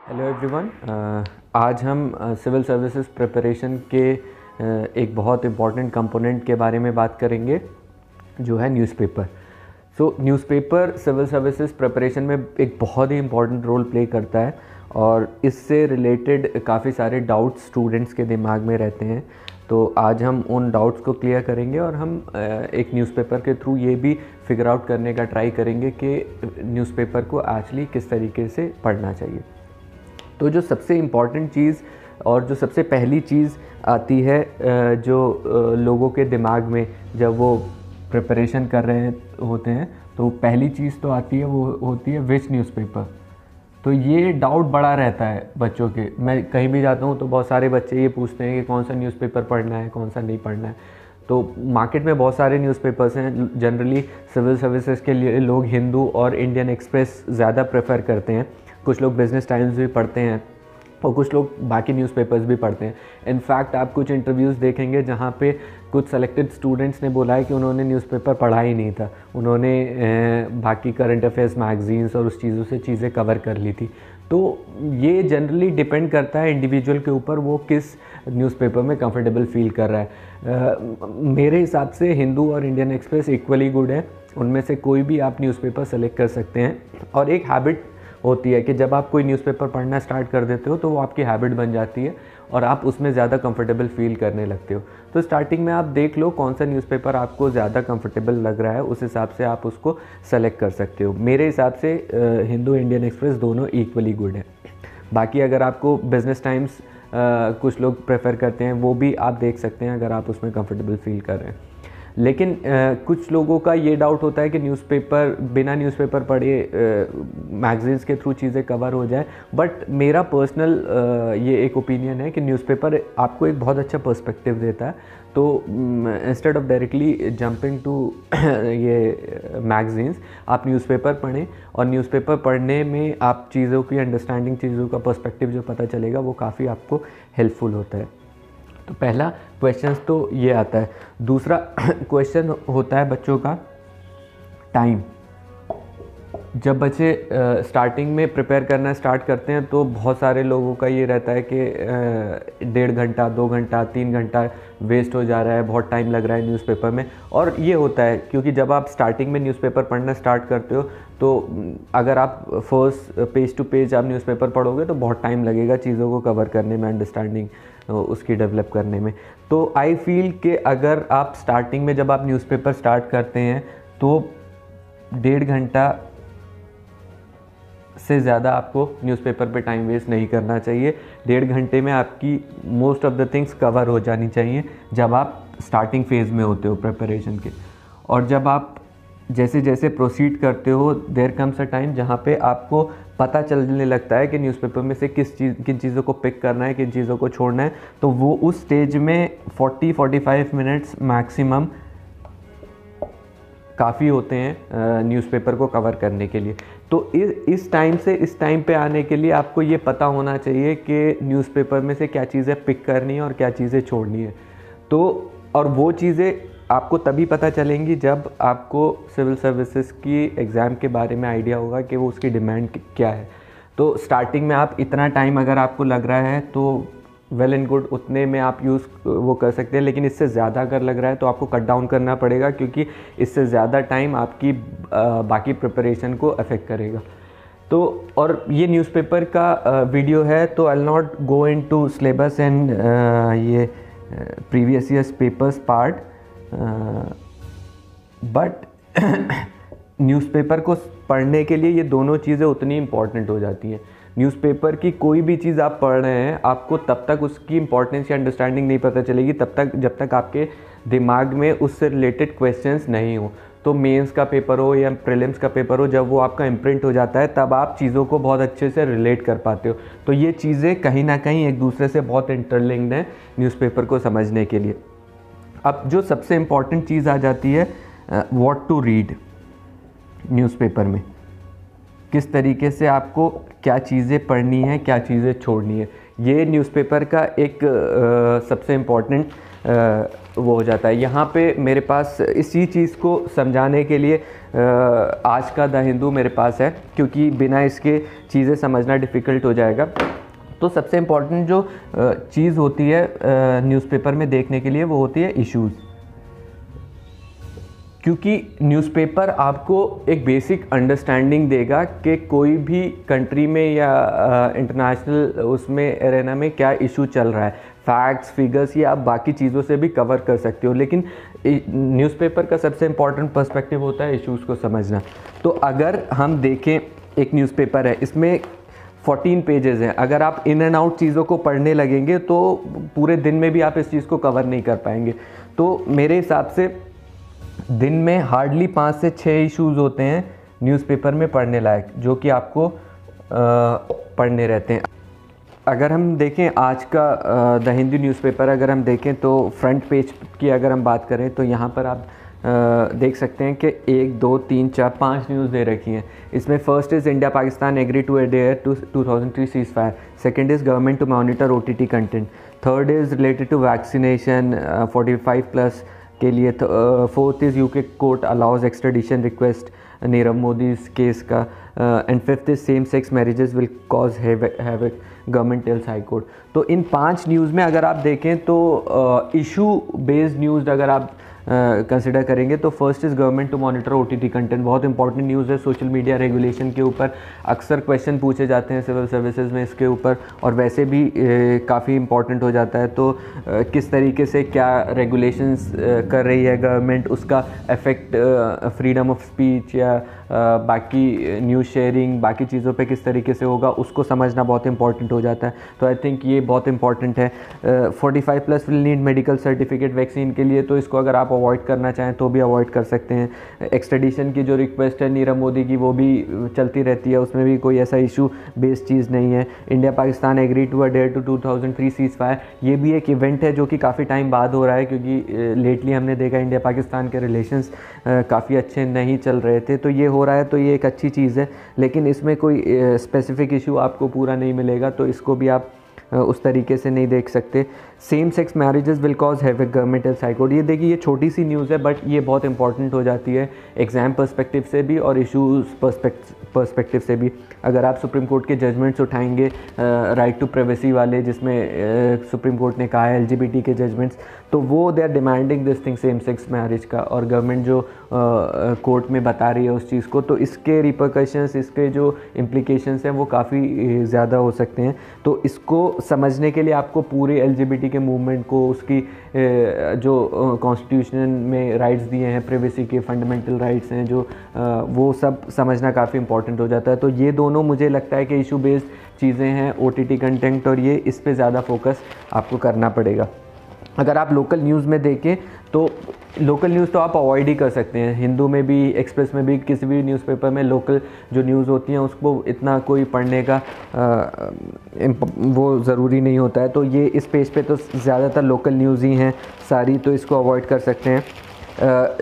Hello everyone. आज हम civil services preparation के एक बहुत इम्पॉर्टेंट कंपोनेंट के बारे में बात करेंगे जो है newspaper. So newspaper civil services preparation में एक बहुत ही इम्पॉर्टेंट रोल प्ले करता है और इससे रिलेटेड काफ़ी सारे डाउट्स स्टूडेंट्स के दिमाग में रहते हैं। तो आज हम उन डाउट्स को क्लियर करेंगे और हम एक न्यूज़पेपर के थ्रू ये भी फिगर आउट करने का ट्राई करेंगे कि न्यूज़पेपर को एक्चुअली किस तरीके से पढ़ना चाहिए। तो जो सबसे इम्पॉर्टेंट चीज़ और जो सबसे पहली चीज़ आती है जो लोगों के दिमाग में जब वो प्रिपरेशन कर रहे होते हैं, तो पहली चीज़ तो आती है, वो होती है विच न्यूज़पेपर। तो ये डाउट बड़ा रहता है बच्चों के। मैं कहीं भी जाता हूँ तो बहुत सारे बच्चे ये पूछते हैं कि कौन सा न्यूज़पेपर पढ़ना है, कौन सा नहीं पढ़ना है। तो मार्केट में बहुत सारे न्यूज़पेपर्स हैं। जनरली सिविल सर्विसेज के लिए लोग हिंदू और इंडियन एक्सप्रेस ज़्यादा प्रेफर करते हैं। कुछ लोग बिजनेस टाइम्स भी पढ़ते हैं और कुछ लोग बाकी न्यूज़पेपर्स भी पढ़ते हैं। इनफैक्ट आप कुछ इंटरव्यूज़ देखेंगे जहाँ पे कुछ सेलेक्टेड स्टूडेंट्स ने बोला है कि उन्होंने न्यूज़पेपर पढ़ा ही नहीं था, उन्होंने बाकी करंट अफेयर्स मैगजीन्स और उस चीज़ों से चीज़ें कवर कर ली थी। तो ये जनरली डिपेंड करता है इंडिविजुअल के ऊपर, वो किस न्यूज़पेपर में कंफर्टेबल फील कर रहा है। मेरे हिसाब से हिंदू और इंडियन एक्सप्रेस इक्वली गुड है, उनमें से कोई भी आप न्यूज़पेपर सेलेक्ट कर सकते हैं। और एक हैबिट होती है कि जब आप कोई न्यूज़पेपर पढ़ना स्टार्ट कर देते हो तो वो आपकी हैबिट बन जाती है और आप उसमें ज़्यादा कंफर्टेबल फील करने लगते हो। तो स्टार्टिंग में आप देख लो कौन सा न्यूज़पेपर आपको ज़्यादा कंफर्टेबल लग रहा है, उस हिसाब से आप उसको सेलेक्ट कर सकते हो। मेरे हिसाब से हिंदू इंडियन एक्सप्रेस दोनों इक्वली गुड है। बाकी अगर आपको बिजनेस टाइम्स कुछ लोग प्रेफर करते हैं, वो भी आप देख सकते हैं अगर आप उसमें कंफर्टेबल फील कर रहे हैं। लेकिन कुछ लोगों का ये डाउट होता है कि न्यूज़पेपर बिना न्यूज़पेपर पढ़े मैगज़ीन्स के थ्रू चीज़ें कवर हो जाए। बट मेरा पर्सनल ये एक ओपिनियन है कि न्यूज़पेपर आपको एक बहुत अच्छा पर्सपेक्टिव देता है। तो instead of directly jumping to ये मैगज़ीन्स, आप न्यूज़पेपर पढ़ें और न्यूज़पेपर पढ़ने में आप चीज़ों की अंडरस्टैंडिंग, चीज़ों का पर्सपेक्टिव जो पता चलेगा वो काफ़ी आपको हेल्पफुल होता है। तो पहला क्वेश्चन तो ये आता है। दूसरा क्वेश्चन होता है बच्चों का टाइम। जब बच्चे स्टार्टिंग में प्रिपेयर करना स्टार्ट करते हैं तो बहुत सारे लोगों का ये रहता है कि 1.5 घंटा, 2 घंटा, 3 घंटा वेस्ट हो जा रहा है, बहुत टाइम लग रहा है न्यूज़पेपर में। और ये होता है क्योंकि जब आप स्टार्टिंग में न्यूज़पेपर पढ़ना स्टार्ट करते हो तो अगर आप फर्स्ट पेज टू पेज आप न्यूज़पेपर पढ़ोगे तो बहुत टाइम लगेगा चीज़ों को कवर करने में, अंडरस्टैंडिंग उसकी डेवलप करने में। तो आई फील कि अगर आप स्टार्टिंग में जब आप न्यूज़पेपर स्टार्ट करते हैं तो 1.5 घंटा से ज़्यादा आपको न्यूज़पेपर पे टाइम वेस्ट नहीं करना चाहिए। 1.5 घंटे में आपकी most of the things cover हो जानी चाहिए जब आप स्टार्टिंग फेज़ में होते हो प्रिपरेशन के। और जब आप जैसे जैसे प्रोसीड करते हो, देयर कम्स अ टाइम जहाँ पे आपको पता चलने लगता है कि न्यूज़पेपर में से किन चीज़ों को पिक करना है, किन चीज़ों को छोड़ना है। तो वो उस स्टेज में 40-45 मिनट्स मैक्सिमम काफ़ी होते हैं न्यूज़पेपर को कवर करने के लिए। तो इस टाइम से इस टाइम पे आने के लिए आपको ये पता होना चाहिए कि न्यूज़पेपर में से क्या चीज़ें पिक करनी है और क्या चीज़ें छोड़नी है। तो और वो चीज़ें आपको तभी पता चलेंगी जब आपको सिविल सर्विसेज की एग्ज़ाम के बारे में आइडिया होगा कि वो उसकी डिमांड क्या है। तो स्टार्टिंग में आप इतना टाइम अगर आपको लग रहा है तो वेल एंड गुड, उतने में आप यूज़ वो कर सकते हैं। लेकिन इससे ज़्यादा अगर लग रहा है तो आपको कट डाउन करना पड़ेगा, क्योंकि इससे ज़्यादा टाइम आपकी बाकी प्रिपरेशन को अफेक्ट करेगा। तो और ये न्यूज़पेपर का वीडियो है, तो I will not go into syllabus and ये previous years papers part, but newspaper को पढ़ने के लिए ये दोनों चीज़ें उतनी इम्पॉर्टेंट हो जाती हैं। न्यूज़पेपर की कोई भी चीज़ आप पढ़ रहे हैं, आपको तब तक उसकी इंपॉर्टेंस या अंडरस्टैंडिंग नहीं पता चलेगी जब तक आपके दिमाग में उससे रिलेटेड क्वेश्चंस नहीं हो। तो मेंस का पेपर हो या प्रीलिम्स का पेपर हो, जब वो आपका इम्प्रिंट हो जाता है तब आप चीज़ों को बहुत अच्छे से रिलेट कर पाते हो। तो ये चीज़ें कहीं ना कहीं एक दूसरे से बहुत इंटरलिंक्ड हैं न्यूज़पेपर को समझने के लिए। अब जो सबसे इम्पॉर्टेंट चीज़ आ जाती है, व्हाट टू रीड। न्यूज़पेपर में किस तरीके से आपको क्या चीज़ें पढ़नी है, क्या चीज़ें छोड़नी है, ये न्यूज़पेपर का एक सबसे इम्पॉर्टेंट वो हो जाता है। यहाँ पे मेरे पास इसी चीज़ को समझाने के लिए आज का द हिंदू मेरे पास है, क्योंकि बिना इसके चीज़ें समझना डिफ़िकल्ट हो जाएगा। तो सबसे इम्पॉर्टेंट जो चीज़ होती है न्यूज़पेपर में देखने के लिए वो होती है इश्यूज़, क्योंकि न्यूज़पेपर आपको एक बेसिक अंडरस्टैंडिंग देगा कि कोई भी कंट्री में या इंटरनेशनल उसमें एरेना में क्या इशू चल रहा है। फैक्ट्स, फिगर्स ये आप बाकी चीज़ों से भी कवर कर सकते हो, लेकिन न्यूज़पेपर का सबसे इम्पॉर्टेंट पर्सपेक्टिव होता है इश्यूज़ को समझना। तो अगर हम देखें, एक न्यूज़पेपर है, इसमें 14 पेजेस हैं। अगर आप इन एंड आउट चीज़ों को पढ़ने लगेंगे तो पूरे दिन में भी आप इस चीज़ को कवर नहीं कर पाएंगे। तो मेरे हिसाब से दिन में हार्डली 5 से 6 इश्यूज़ होते हैं न्यूज़पेपर में पढ़ने लायक, जो कि आपको पढ़ने रहते हैं। अगर हम देखें आज का द हिंदू न्यूज़पेपर, अगर हम देखें तो फ्रंट पेज की अगर हम बात करें तो यहाँ पर आप देख सकते हैं कि 1, 2, 3, 4, 5 न्यूज़ दे रखी हैं। इसमें first is India Pakistan agree to adhere to 2003 ceasefire, second is government to monitor OTT content, third is related to vaccination 45+ के लिए, fourth is UK court allows extradition request Nirav Modi case का, and fifth is same sex marriages will cause havoc, government tells high court. तो इन 5 news में अगर आप देखें तो इशू बेस्ड न्यूज़ अगर आप कंसिडर करेंगे तो first is government to monitor OTT content, बहुत इंपॉर्टेंट न्यूज़ है सोशल मीडिया रेगुलेशन के ऊपर। अक्सर क्वेश्चन पूछे जाते हैं सिविल सर्विसेज में इसके ऊपर, और वैसे भी काफ़ी इंपॉर्टेंट हो जाता है। तो किस तरीके से क्या रेगुलेशंस कर रही है गवर्नमेंट, उसका इफ़ेक्ट फ्रीडम ऑफ स्पीच या बाकी न्यूज़ शेयरिंग, बाकी चीज़ों पे किस तरीके से होगा, उसको समझना बहुत इंपॉर्टेंट हो जाता है। तो आई थिंक ये बहुत इंपॉर्टेंट है। 45+ will need medical certificate vaccine के लिए, तो इसको अगर आप अवॉइड करना चाहें तो भी अवॉइड कर सकते हैं। एक्सट्रेडिशन की जो रिक्वेस्ट है नीरव मोदी की, वो भी चलती रहती है, उसमें भी कोई ऐसा इशू बेस्ड चीज़ नहीं है। India Pakistan agree to adhere to 2003 ceasefire, ये भी एक इवेंट है जो कि काफ़ी टाइम बाद हो रहा है, क्योंकि लेटली हमने देखा इंडिया पाकिस्तान के रिलेशंस काफ़ी अच्छे नहीं चल रहे थे। तो ये हो रहा है, तो ये एक अच्छी चीज़ है, लेकिन इसमें कोई स्पेसिफिक इशू आपको पूरा नहीं मिलेगा, तो इसको भी आप उस तरीके से नहीं देख सकते। Same sex marriages will cause havoc, government tells high court, ये देखिए ये छोटी सी न्यूज़ है बट ये बहुत इंपॉर्टेंट हो जाती है एग्ज़ाम पर्सपेक्टिव से भी और इशूज़ पर्सपेक्टिव से भी। अगर आप सुप्रीम कोर्ट के जजमेंट्स उठाएंगे राइट टू प्राइवेसी वाले, जिसमें सुप्रीम कोर्ट ने कहा है LGBT के जजमेंट्स, तो वो they are demanding this thing same sex marriage का, और गवर्नमेंट जो कोर्ट में बता रही है उस चीज़ को, तो इसके रिपरकशंस, इसके जो इम्प्लीकेशंस हैं वो काफ़ी ज़्यादा हो सकते हैं। तो इसको समझने के लिए आपको पूरे LGBT के मूवमेंट को, उसकी जो कॉन्स्टिट्यूशन में राइट्स दिए हैं, प्राइवेसी के फंडामेंटल राइट्स हैं जो, वो सब समझना काफ़ी इंपॉर्टेंट हो जाता है। तो ये दोनों मुझे लगता है कि इशू बेस्ड चीज़ें हैं, OTT कंटेंट, और ये इस पे ज़्यादा फोकस आपको करना पड़ेगा। अगर आप लोकल न्यूज़ में देखें तो लोकल न्यूज़ तो आप अवॉइड ही कर सकते हैं। हिंदू में भी, एक्सप्रेस में भी, किसी भी न्यूज़पेपर में लोकल जो न्यूज़ होती हैं उसको इतना कोई पढ़ने का वो ज़रूरी नहीं होता है। तो ये इस पेज पे तो ज़्यादातर लोकल न्यूज़ ही हैं सारी, तो इसको अवॉइड कर सकते हैं।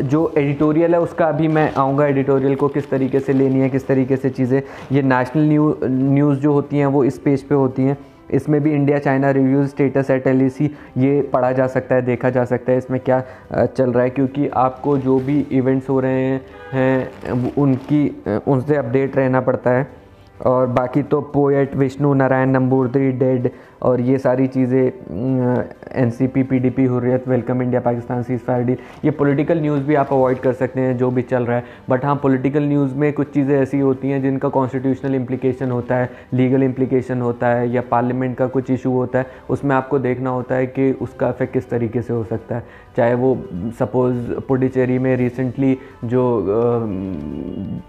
जो एडिटोरियल है उसका अभी मैं आऊँगा, एडिटोरियल को किस तरीके से लेनी है, किस तरीके से चीज़ें, ये नेशनल न्यूज़ जो होती हैं वो इस पेज पे होती हैं। इसमें भी India China reviews status at LAC ये पढ़ा जा सकता है, देखा जा सकता है इसमें क्या चल रहा है, क्योंकि आपको जो भी इवेंट्स हो रहे हैं उनसे अपडेट रहना पड़ता है। और बाकी तो पोएट विष्णु नारायण नंबूदरी डेड, और ये सारी चीज़ें NCP PDP Hurriyat welcome India Pakistan cease fire deal, ये पॉलिटिकल न्यूज़ भी आप अवॉइड कर सकते हैं जो भी चल रहा है। बट हाँ, पॉलिटिकल न्यूज़ में कुछ चीज़ें ऐसी होती हैं जिनका कॉन्स्टिट्यूशनल इम्प्लीकेशन होता है, लीगल इम्प्लीकेशन होता है, या पार्लियामेंट का कुछ इशू होता है, उसमें आपको देखना होता है कि उसका इफेक्ट किस तरीके से हो सकता है। चाहे वो सपोज़ पुडुचेरी में रिसेंटली जो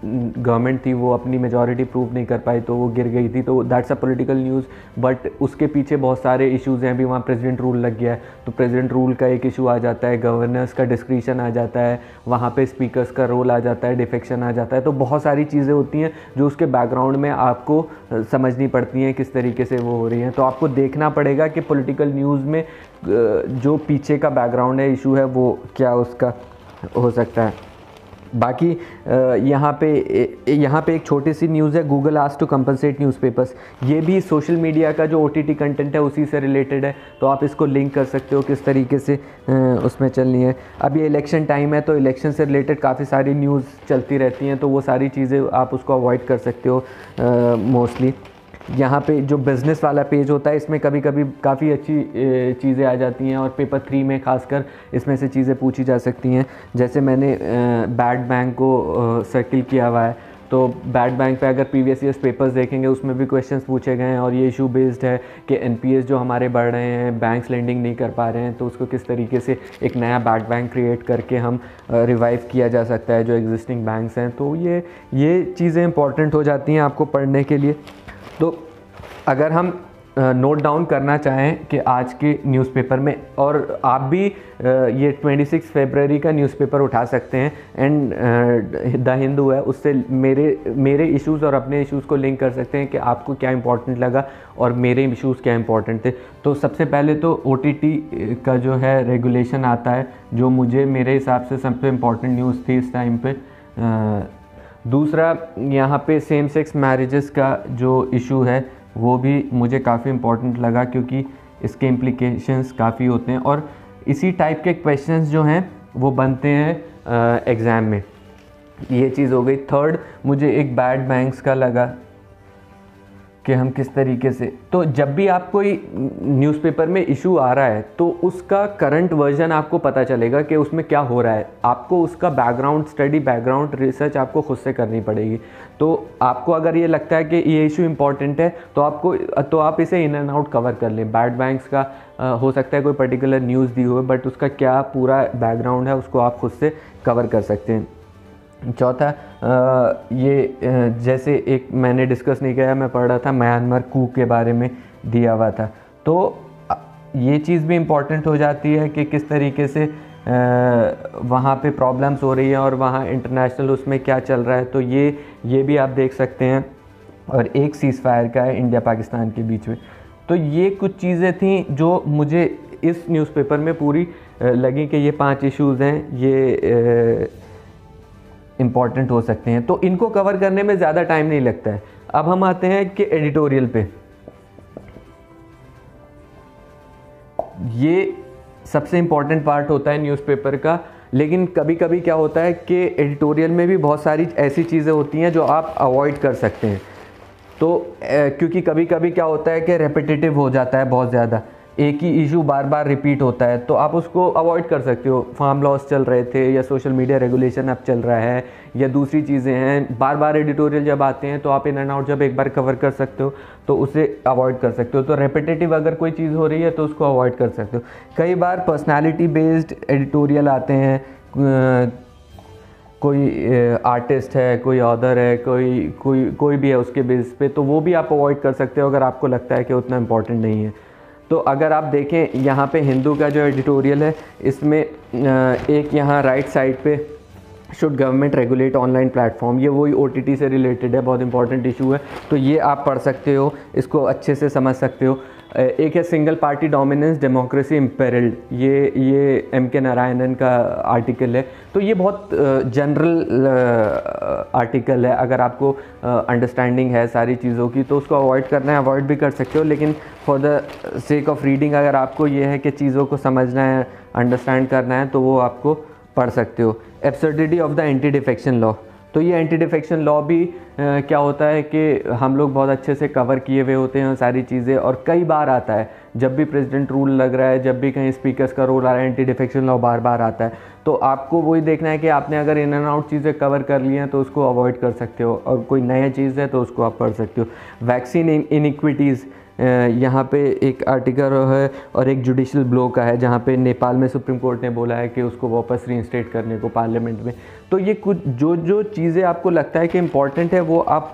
गवर्नमेंट थी वो अपनी मेजॉरिटी प्रूव नहीं कर पाई तो वो गिर गई थी, तो that's a political news. But उसके पीछे बहुत सारे इश्यूज़ हैं, अभी वहाँ प्रेसिडेंट रूल लग गया है, तो प्रेसिडेंट रूल का एक इशू आ जाता है, गवर्नर्स का डिस्क्रिशन आ जाता है, वहाँ पे स्पीकर्स का रोल आ जाता है, डिफेक्शन आ जाता है। तो बहुत सारी चीज़ें होती हैं जो उसके बैकग्राउंड में आपको समझनी पड़ती हैं किस तरीके से वो हो रही हैं। तो आपको देखना पड़ेगा कि पॉलिटिकल न्यूज़ में जो पीछे का बैकग्राउंड है, इशू है, वो क्या उसका हो सकता है। बाकी यहाँ पे एक छोटी सी न्यूज़ है, Google asked to compensate newspapers. ये भी सोशल मीडिया का जो OTT कंटेंट है उसी से रिलेटेड है, तो आप इसको लिंक कर सकते हो किस तरीके से उसमें चलनी है। अब ये इलेक्शन टाइम है, तो इलेक्शन से रिलेटेड काफ़ी सारी न्यूज़ चलती रहती हैं, तो वो सारी चीज़ें आप उसको अवॉइड कर सकते हो मोस्टली। यहाँ पे जो बिज़नेस वाला पेज होता है, इसमें कभी कभी काफ़ी अच्छी चीज़ें आ जाती हैं, और पेपर 3 में खासकर इसमें से चीज़ें पूछी जा सकती हैं। जैसे मैंने बैड बैंक को सर्किल किया हुआ है, तो बैड बैंक पे अगर प्रीवियस ईयर्स पेपर्स देखेंगे उसमें भी क्वेश्चंस पूछे गए हैं, और ये इशू बेस्ड है कि NPS जो हमारे बढ़ रहे हैं, बैंक्स लेंडिंग नहीं कर पा रहे हैं, तो उसको किस तरीके से एक नया बैड बैंक क्रिएट करके हम रिवाइव किया जा सकता है जो एग्जिस्टिंग बैंक्स हैं। तो ये चीज़ें इंपॉर्टेंट हो जाती हैं आपको पढ़ने के लिए। तो अगर हम नोट डाउन करना चाहें कि आज के न्यूज़पेपर में, और आप भी ये 26 फरवरी का न्यूज़पेपर उठा सकते हैं, एंड द हिंदू है, उससे मेरे इश्यूज़ और अपने इश्यूज़ को लिंक कर सकते हैं कि आपको क्या इंपॉर्टेंट लगा और मेरे इश्यूज़ क्या इंपॉर्टेंट थे। तो सबसे पहले तो OTT का जो है रेगुलेशन आता है, जो मेरे हिसाब से सबसे इम्पॉर्टेंट न्यूज़ थी इस टाइम पे। दूसरा, यहाँ पे सेम सेक्स मैरिजेस का जो इशू है वो भी मुझे काफ़ी इम्पोर्टेंट लगा, क्योंकि इसके इम्प्लीकेशंस काफ़ी होते हैं, और इसी टाइप के क्वेश्चंस जो हैं वो बनते हैं एग्ज़ाम में। ये चीज़ हो गई। थर्ड, मुझे एक बैड बैंक्स का लगा कि हम किस तरीके से, तो जब भी आप कोई न्यूज़पेपर में इशू आ रहा है तो उसका करंट वर्जन आपको पता चलेगा कि उसमें क्या हो रहा है। आपको उसका बैकग्राउंड स्टडी, बैकग्राउंड रिसर्च आपको खुद से करनी पड़ेगी। तो आपको अगर ये लगता है कि ये इशू इंपॉर्टेंट है तो आप इसे इन एंड आउट कवर कर लें। बैड बैंक्स का हो सकता है कोई पर्टिकुलर न्यूज़ दी हो, बट उसका क्या पूरा बैकग्राउंड है उसको आप खुद से कवर कर सकते हैं। चौथा, ये जैसे एक मैंने डिस्कस नहीं किया, मैं पढ़ रहा था म्यांमार कू के बारे में दिया हुआ था, तो ये चीज़ भी इम्पॉर्टेंट हो जाती है कि किस तरीके से वहाँ पे प्रॉब्लम्स हो रही है और वहाँ इंटरनेशनल उसमें क्या चल रहा है, तो ये भी आप देख सकते हैं। और एक सीज़ फायर का है इंडिया पाकिस्तान के बीच में। तो ये कुछ चीज़ें थी जो मुझे इस न्यूज़पेपर में पूरी लगी कि ये 5 इश्यूज़ हैं, ये इम्पॉर्टेंट हो सकते हैं, तो इनको कवर करने में ज़्यादा टाइम नहीं लगता है। अब हम आते हैं कि एडिटोरियल पे। ये सबसे इम्पॉर्टेंट पार्ट होता है न्यूज़पेपर का, लेकिन कभी कभी क्या होता है कि एडिटोरियल में भी बहुत सारी ऐसी चीज़ें होती हैं जो आप अवॉइड कर सकते हैं। तो क्योंकि कभी कभी क्या होता है कि रेपिटेटिव हो जाता है, बहुत ज़्यादा एक ही इशू बार बार रिपीट होता है, तो आप उसको अवॉइड कर सकते हो। फार्म लॉस चल रहे थे, या सोशल मीडिया रेगुलेशन अब चल रहा है, या दूसरी चीज़ें हैं, बार बार एडिटोरियल जब आते हैं तो आप इन एंड आउट जब एक बार कवर कर सकते हो तो उसे अवॉइड कर सकते हो। तो रेपिटेटिव अगर कोई चीज़ हो रही है तो उसको अवॉइड कर सकते हो। कई बार पर्सनैलिटी बेस्ड एडिटोरियल आते हैं, कोई आर्टिस्ट है, कोई ऑथर है, कोई भी है उसके बेस पे, तो वो भी आप अवॉइड कर सकते हो अगर आपको लगता है कि उतना इम्पोर्टेंट नहीं है। तो अगर आप देखें यहाँ पे हिंदू का जो एडिटोरियल है, इसमें एक यहाँ राइट साइड पे should government regulate online platform, ये वही OTT से रिलेटेड है, बहुत इंपॉर्टेंट इशू है, तो ये आप पढ़ सकते हो, इसको अच्छे से समझ सकते हो। एक है सिंगल पार्टी डोमिनेंस डेमोक्रेसी इम्पेरिल्ड, ये M.K. नारायणन का आर्टिकल है। तो ये बहुत जनरल आर्टिकल है, अगर आपको अंडरस्टैंडिंग है सारी चीज़ों की तो उसको अवॉइड करना है, अवॉइड भी कर सकते हो, लेकिन for the sake of reading अगर आपको ये है कि चीज़ों को समझना है, अंडरस्टैंड करना है, तो वो आपको पढ़ सकते हो। Absurdity of the anti defection law, तो ये एंटी डिफेक्शन लॉ भी क्या होता है कि हम लोग बहुत अच्छे से कवर किए हुए होते हैं सारी चीज़ें, और कई बार आता है जब भी प्रेसिडेंट रूल लग रहा है, जब भी कहीं स्पीकर्स का रोल आ रहा है, एंटी डिफेक्शन लॉ बार बार आता है। तो आपको वही देखना है कि आपने अगर इन एंड आउट चीज़ें कवर कर ली हैं तो उसको अवॉइड कर सकते हो, और कोई नया चीज़ है तो उसको आप पढ़ सकते हो। वैक्सीन इनइक्विटीज़, यहाँ पे एक आर्टिकल है, और एक जुडिशल ब्लो का है जहाँ पे नेपाल में सुप्रीम कोर्ट ने बोला है कि उसको वापस रीइंस्टेट करने को पार्लियामेंट में। तो ये कुछ जो चीज़ें आपको लगता है कि इम्पॉर्टेंट है वो आप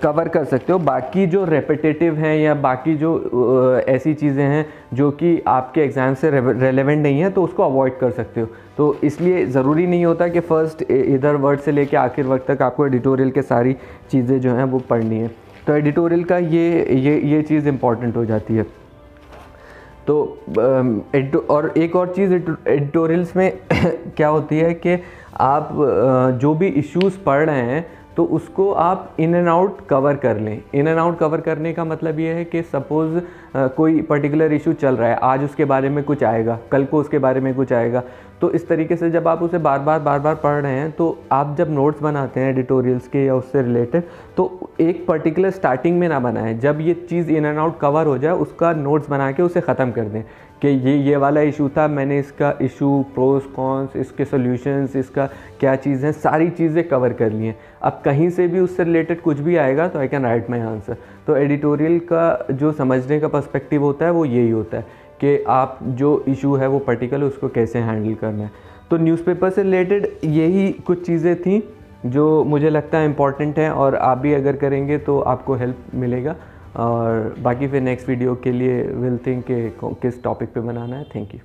कवर कर सकते हो। बाकी जो रेपिटेटिव हैं या बाकी जो ऐसी चीज़ें हैं जो कि आपके एग्ज़ाम से रेलेवेंट नहीं है तो उसको अवॉइड कर सकते हो। तो इसलिए ज़रूरी नहीं होता कि फ़र्स्ट इधर वर्ड से लेके आखिर वक्त तक आपको एडिटोरियल के सारी चीज़ें जो हैं वो पढ़नी है। तो एडिटोरियल का ये चीज़ इम्पॉर्टेंट हो जाती है। तो और एक और चीज़ एडिटोरियल्स में क्या होती है कि आप जो भी इश्यूज़ पढ़ रहे हैं तो उसको आप इन एंड आउट कवर कर लें। इन एंड आउट कवर करने का मतलब ये है कि सपोज़ कोई पर्टिकुलर इशू चल रहा है, आज उसके बारे में कुछ आएगा, कल को उसके बारे में कुछ आएगा, तो इस तरीके से जब आप उसे बार बार पढ़ रहे हैं तो आप जब नोट्स बनाते हैं एडिटोरियल्स के या उससे रिलेटेड, तो एक पर्टिकुलर स्टार्टिंग में ना बनाएं, जब ये चीज़ इन एंड आउट कवर हो जाए उसका नोट्स बना के उसे ख़त्म कर दें कि ये वाला इशू था, मैंने इसका इशू, प्रोस कॉन्स, इसके सॉल्यूशंस, इसका क्या चीज़ है, सारी चीज़ें कवर कर ली हैं। अब कहीं से भी उससे रिलेटेड कुछ भी आएगा तो I can write my answer. तो एडिटोरियल का जो समझने का पर्सपेक्टिव होता है वो यही होता है कि आप जो इशू है वो पर्टिकुलर उसको कैसे हैंडल करना है। तो न्यूज़पेपर से रिलेटेड यही कुछ चीज़ें थी जो मुझे लगता है इम्पॉर्टेंट है, और आप भी अगर करेंगे तो आपको हेल्प मिलेगा। और बाकी फिर नेक्स्ट वीडियो के लिए विल थिंक किस टॉपिक पे बनाना है। Thank you.